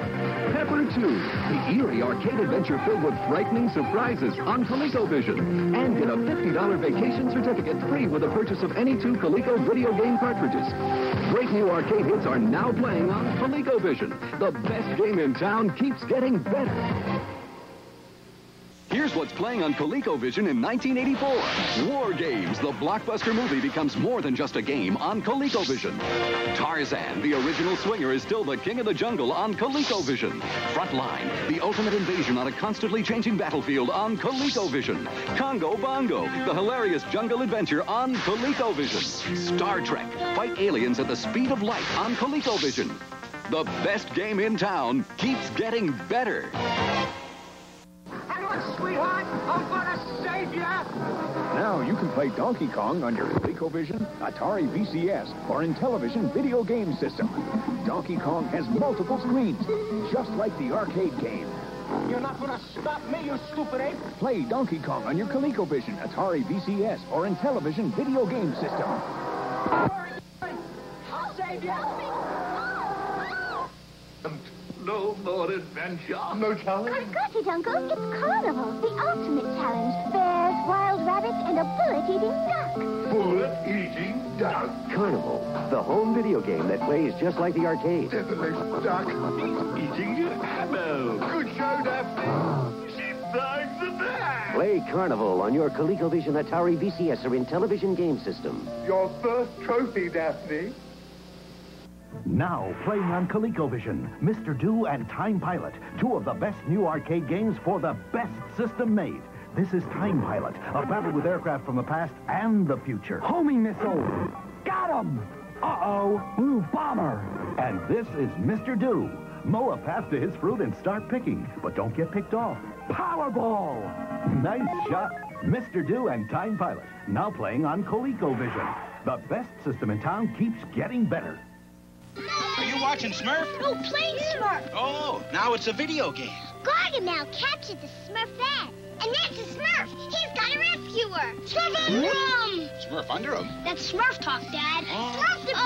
Pepper 2. The eerie arcade adventure filled with frightening surprises on ColecoVision. And get a $50 vacation certificate free with the purchase of any 2 Coleco video game cartridges. Great new arcade hits are now playing on ColecoVision. The best game in town keeps getting better. Here's what's playing on ColecoVision in 1984. War Games, the blockbuster movie, becomes more than just a game on ColecoVision. Tarzan, the original swinger, is still the king of the jungle on ColecoVision. Frontline, the ultimate invasion on a constantly changing battlefield on ColecoVision. Congo Bongo, the hilarious jungle adventure on ColecoVision. Star Trek, fight aliens at the speed of light on ColecoVision. The best game in town keeps getting better. Sweetheart, I'm gonna save ya! Now you can play Donkey Kong on your ColecoVision, Atari VCS, or Intellivision video game system. Donkey Kong has multiple screens, just like the arcade game. You're not gonna stop me, you stupid ape! Play Donkey Kong on your ColecoVision, Atari VCS, or Intellivision video game system. I'll save you! No more adventure. No challenge? I've got it, Uncle. It's Carnival, the ultimate challenge. Bears, wild rabbits, and a bullet-eating duck. Bullet-eating duck? Carnival, the home video game that plays just like the arcade. Devilish duck. He's eating ammo. Good show, Daphne. She bags the bag. Play Carnival on your ColecoVision, Atari VCS, or Intellivision game system. Your first trophy, Daphne. Now, playing on ColecoVision, Mr. Do and Time Pilot, two of the best new arcade games for the best system made. This is Time Pilot, a battle with aircraft from the past and the future. Homing missile. Got him. Uh-oh. Blue bomber. And this is Mr. Do. Mow a path to his fruit and start picking, but don't get picked off. Powerball. Nice shot. Mr. Do and Time Pilot, now playing on ColecoVision. The best system in town keeps getting better. Are you watching Smurf? No, playing Smurf. Oh, now it's a video game. Gargamel captured the Smurfette. And that's a Smurf. He's got a rescuer. Smurf under him. Smurf under him? That's Smurf talk, Dad. Smurf the bat.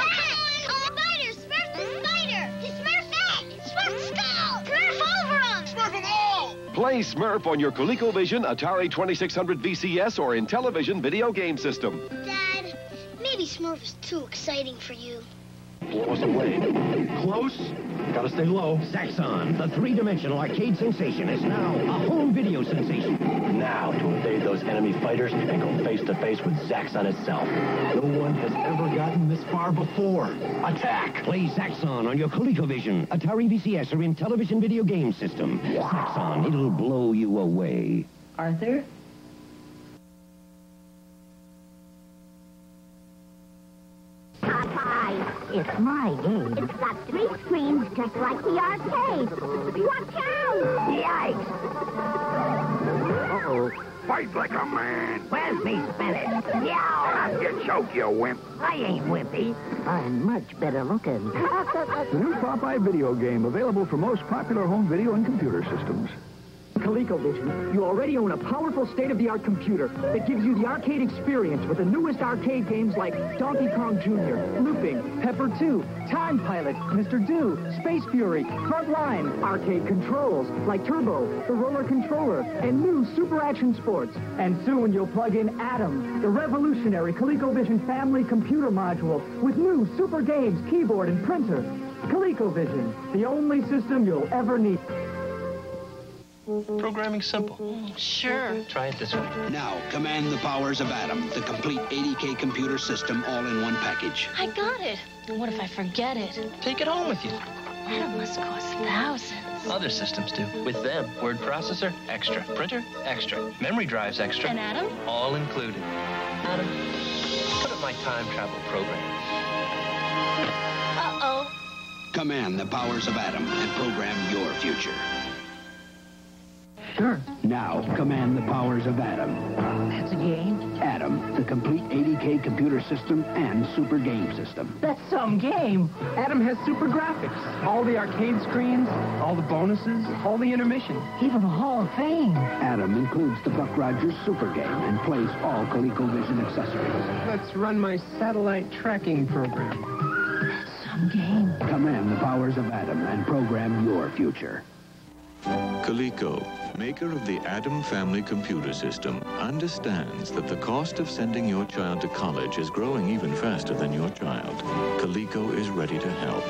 Spider. Smurf the spider. The Smurfette. Smurf the skull. Smurf over him. Smurf them all. Play Smurf on your ColecoVision, Atari 2600 VCS, or Intellivision video game system. Dad, maybe Smurf is too exciting for you. Wasn't away. Close. Gotta stay low. Zaxxon, the three-dimensional arcade sensation, is now a home video sensation. Now to evade those enemy fighters and go face-to-face with Zaxxon itself. No one has ever gotten this far before. Attack! Play Zaxxon on your ColecoVision, Atari VCS, or Intellivision video game system. Zaxxon, it'll blow you away. Arthur? It's my game. It's got 3 screens just like the arcade. Watch out! Yikes! Uh-oh. Fight like a man. Where's me spinach? Yeah! You choke, you wimp. I ain't wimpy. I'm much better looking. The new Popeye video game, available for most popular home video and computer systems. ColecoVision, you already own a powerful state-of-the-art computer that gives you the arcade experience with the newest arcade games like Donkey Kong Jr., Looping, Pepper 2, Time Pilot, Mr. Do, Space Fury, Frontline, arcade controls like Turbo, the Roller Controller, and new Super Action Sports. And soon you'll plug in Atom, the revolutionary ColecoVision family computer module with new super games, keyboard, and printer. ColecoVision, the only system you'll ever need. Programming's simple. Sure. Try it this way. Now, command the powers of Atom, the complete 80K computer system all in one package. I got it. And what if I forget it? Take it home with you. That must cost thousands. Other systems do. With them, word processor, extra. Printer, extra. Memory drives, extra. And Atom? All included. Atom, put up my time travel program. Uh-oh. Command the powers of Atom and program your future. Sure. Now, command the powers of Atom. That's a game? Atom, the complete 80K computer system and super game system. That's some game. Atom has super graphics. All the arcade screens, all the bonuses, all the intermission. Even the Hall of Fame. Atom includes the Buck Rogers super game and plays all ColecoVision accessories. Let's run my satellite tracking program. That's some game. Command the powers of Atom and program your future. Coleco, maker of the Atom family computer system, understands that the cost of sending your child to college is growing even faster than your child. Coleco is ready to help.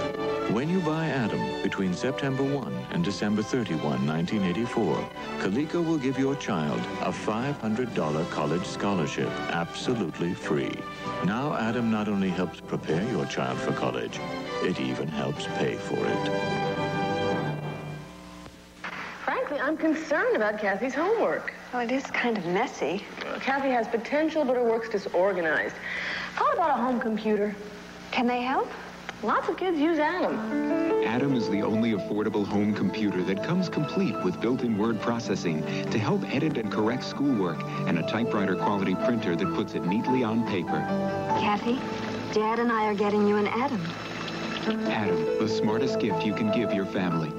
When you buy Atom between September 1 and December 31, 1984, Coleco will give your child a $500 college scholarship, absolutely free. Now Atom not only helps prepare your child for college, it even helps pay for it. Frankly, I'm concerned about Kathy's homework. Well, it is kind of messy. Kathy has potential, but her work's disorganized. Thought about a home computer. Can they help? Lots of kids use Atom. Adam is the only affordable home computer that comes complete with built-in word processing to help edit and correct schoolwork and a typewriter-quality printer that puts it neatly on paper. Kathy, Dad and I are getting you an Adam. Adam, the smartest gift you can give your family.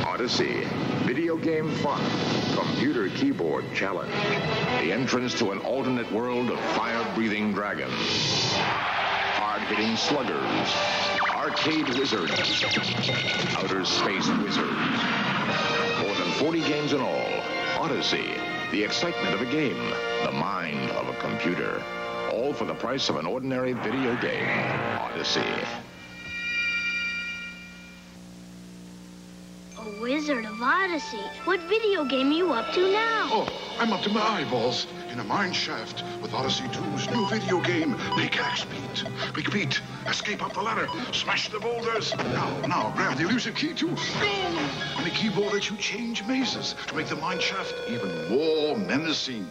Odyssey, video game fun, computer keyboard challenge. The entrance to an alternate world of fire-breathing dragons, hard-hitting sluggers, arcade wizards, outer space wizards. More than 40 games in all. Odyssey, the excitement of a game, the mind of a computer. All for the price of an ordinary video game. Odyssey. Wizard of Odyssey. What video game are you up to now? Oh, I'm up to my eyeballs in a mine shaft with Odyssey 2's new video game, Pickaxe Pete. Big Pete, escape up the ladder, smash the boulders. Now, grab the elusive key to go! On the keyboard lets you change mazes to make the mine shaft even more menacing.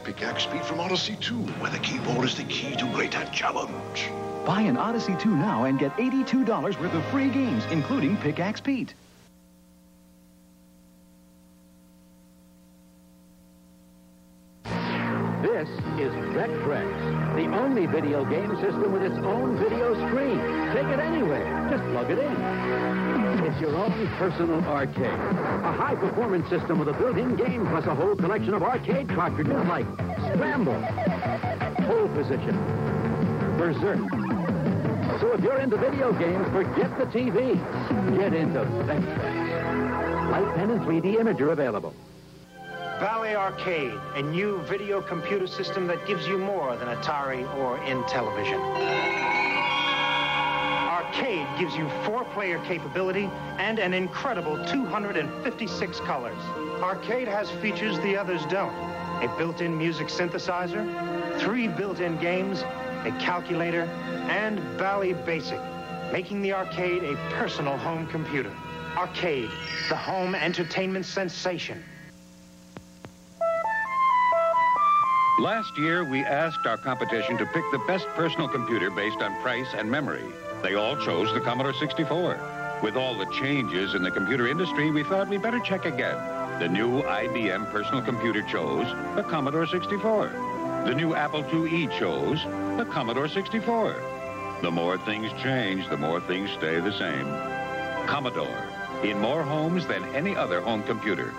Pickaxe Pete from Odyssey 2, where the keyboard is the key to greater challenge. Buy an Odyssey 2 now and get $82 worth of free games, including Pickaxe Pete. This is Vectrex, the only video game system with its own video screen. Take it anywhere. Just plug it in. It's your own personal arcade. A high-performance system with a built-in game plus a whole collection of arcade cartridges like Scramble, Pole Position, Berserk. So if you're into video games, forget the TV. Get into Vectrex. Light pen and 3D imager available. Valley Arcade, a new video computer system that gives you more than Atari or Intellivision. Arcade gives you 4-player capability and an incredible 256 colors. Arcade has features the others don't. A built-in music synthesizer, 3 built-in games, a calculator, and Valley Basic, making the Arcade a personal home computer. Arcade, the home entertainment sensation. Last year, we asked our competition to pick the best personal computer based on price and memory. They all chose the Commodore 64. With all the changes in the computer industry, we thought we'd better check again. The new IBM personal computer chose the Commodore 64. The new Apple IIe chose the Commodore 64. The more things change, the more things stay the same. Commodore, in more homes than any other home computer.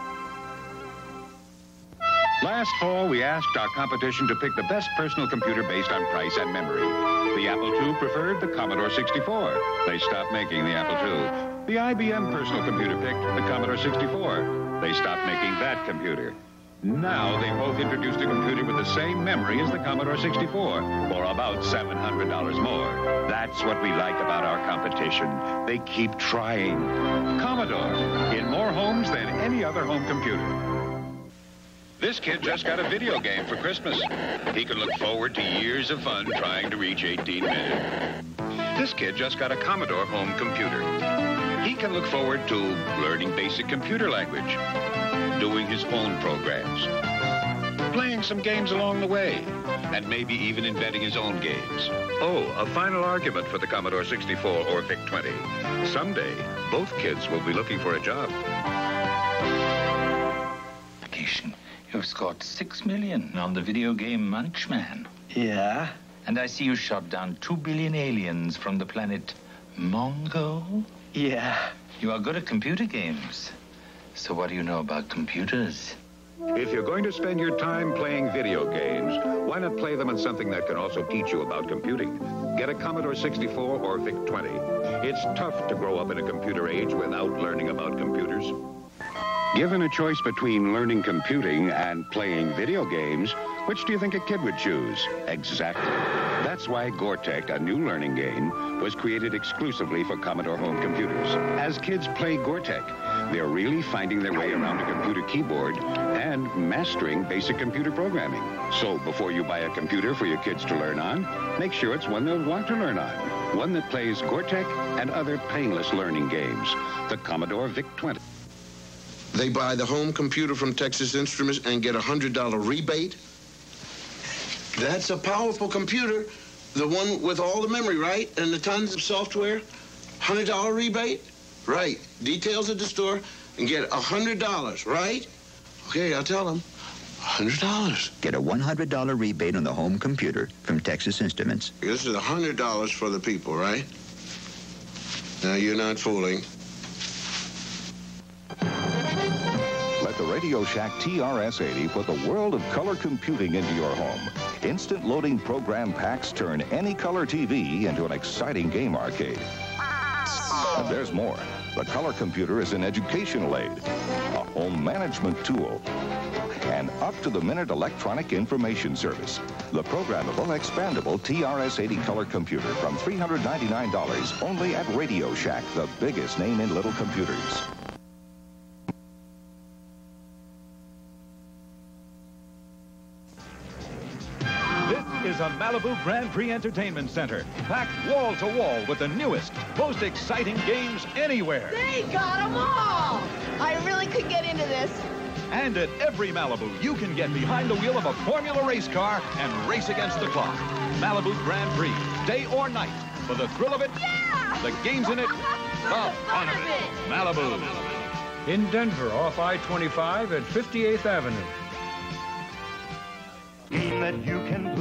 Last fall, we asked our competition to pick the best personal computer based on price and memory. The Apple II preferred the Commodore 64. They stopped making the Apple II. The IBM personal computer picked the Commodore 64. They stopped making that computer. Now they both introduced a computer with the same memory as the Commodore 64 for about $700 more. That's what we like about our competition. They keep trying. Commodore, in more homes than any other home computer. This kid just got a video game for Christmas. He can look forward to years of fun trying to reach 18 million. This kid just got a Commodore home computer. He can look forward to learning basic computer language, doing his own programs, playing some games along the way, and maybe even inventing his own games. Oh, a final argument for the Commodore 64 or VIC-20. Someday, both kids will be looking for a job. You've scored 6 million on the video game Munchman. Yeah? And I see you shot down 2 billion aliens from the planet Mongo. Yeah. You are good at computer games. So what do you know about computers? If you're going to spend your time playing video games, why not play them on something that can also teach you about computing? Get a Commodore 64 or VIC-20. It's tough to grow up in a computer age without learning about computers. Given a choice between learning computing and playing video games, which do you think a kid would choose? Exactly. That's why Gore-Tech, a new learning game, was created exclusively for Commodore home computers. As kids play Gore-Tech, they're really finding their way around a computer keyboard and mastering basic computer programming. So before you buy a computer for your kids to learn on, make sure it's one they'll want to learn on. One that plays Gore-Tech and other painless learning games. The Commodore VIC-20. They buy the home computer from Texas Instruments and get a $100 rebate? That's a powerful computer. The one with all the memory, right? And the tons of software? $100 rebate? Right. Details at the store and get $100, right? Okay, I'll tell them. $100. Get a $100 rebate on the home computer from Texas Instruments. This is $100 for the people, right? Now, you're not fooling. Let the Radio Shack TRS-80 put the world of color computing into your home. Instant loading program packs turn any color TV into an exciting game arcade. And there's more. The color computer is an educational aid, a home management tool, and up-to-the-minute electronic information service. The programmable, expandable TRS-80 color computer from $399 only at Radio Shack, the biggest name in little computers. This is a Malibu Grand Prix Entertainment Center, packed wall to wall with the newest, most exciting games anywhere. They got them all! I really could get into this. And at every Malibu, you can get behind the wheel of a Formula race car and race against the clock. Malibu Grand Prix, day or night, for the thrill of it, the games in it, the fun of it. Malibu. In Denver, off I-25 at 58th Avenue. Game that you can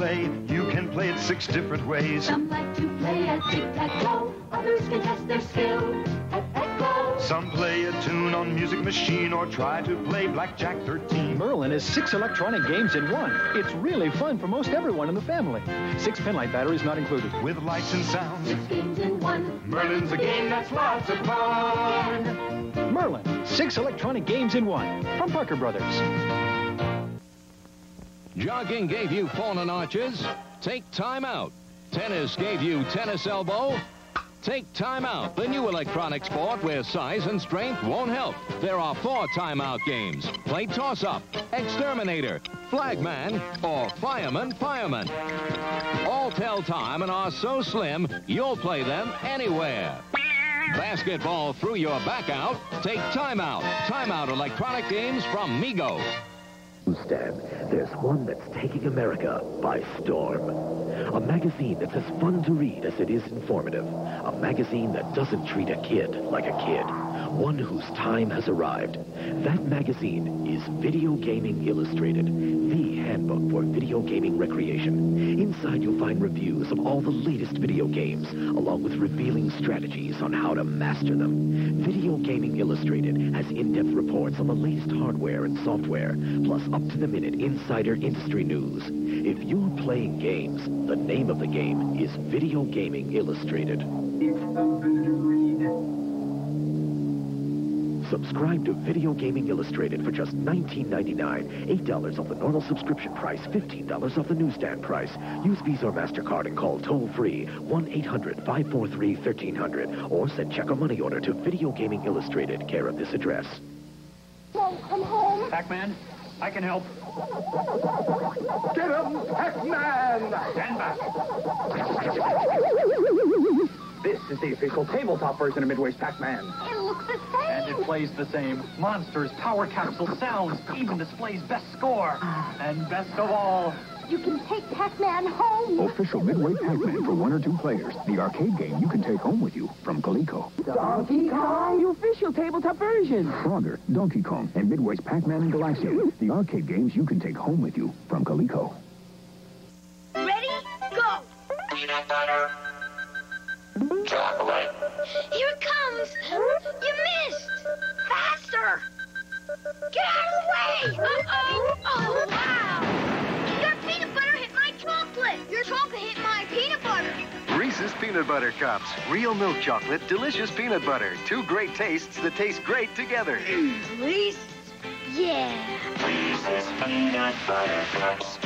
play it 6 different ways. Some like to play at tic-tac-toe, others can test their skill at Echo. Some play a tune on Music Machine or try to play Blackjack 13. Merlin is 6 electronic games in one. It's really fun for most everyone in the family. 6 penlight batteries not included. With lights and sounds. 6 games in one. Merlin's a game that's lots of fun. Merlin, 6 electronic games in one. From Parker Brothers. Jogging gave you fallen arches. Take time out. Tennis gave you tennis elbow. Take time out. The new electronic sport where size and strength won't help. There are 4 timeout games. Play toss-up, exterminator, flagman, or fireman. All tell time and are so slim, you'll play them anywhere. Basketball through your back out. Take timeout. Timeout electronic games from Mego. Stan, there's one that's taking America by storm. A magazine that's as fun to read as it is informative. A magazine that doesn't treat a kid like a kid. One whose time has arrived. That magazine is Video Gaming Illustrated, the handbook for video gaming recreation. Inside you'll find reviews of all the latest video games, along with revealing strategies on how to master them. Video Gaming Illustrated has in-depth reports on the latest hardware and software, plus up-to-the-minute insider industry news. If you're playing games, the name of the game is Video Gaming Illustrated. It's open to read. Subscribe to Video Gaming Illustrated for just $19.99. $8 off the normal subscription price, $15 off the newsstand price. Use Visa or MasterCard and call toll-free 1-800-543-1300 or send check or money order to Video Gaming Illustrated, care of this address. Won't come home. Pac-Man, I can help. Get him, Pac-Man! Stand back. This is the official tabletop version of Midway's Pac-Man. It looks the same. And it plays the same. Monsters, power capsule, sounds, even displays best score. And best of all, you can take Pac-Man home. Official Midway Pac-Man for 1 or 2 players. The arcade game you can take home with you from Coleco. Donkey Kong, the official tabletop version. Frogger, Donkey Kong, and Midway's Pac-Man and Galaxian. The arcade games you can take home with you from Coleco. Ready? Go! Peanut butter. Chocolate. Here it comes. You missed. Faster. Get out of the way. Uh-oh. Oh, wow. Your peanut butter hit my chocolate. Your chocolate hit my peanut butter. Reese's Peanut Butter Cups. Real milk chocolate, delicious peanut butter. 2 great tastes that taste great together. Reese's. Yeah. Reese's Peanut Butter Cups.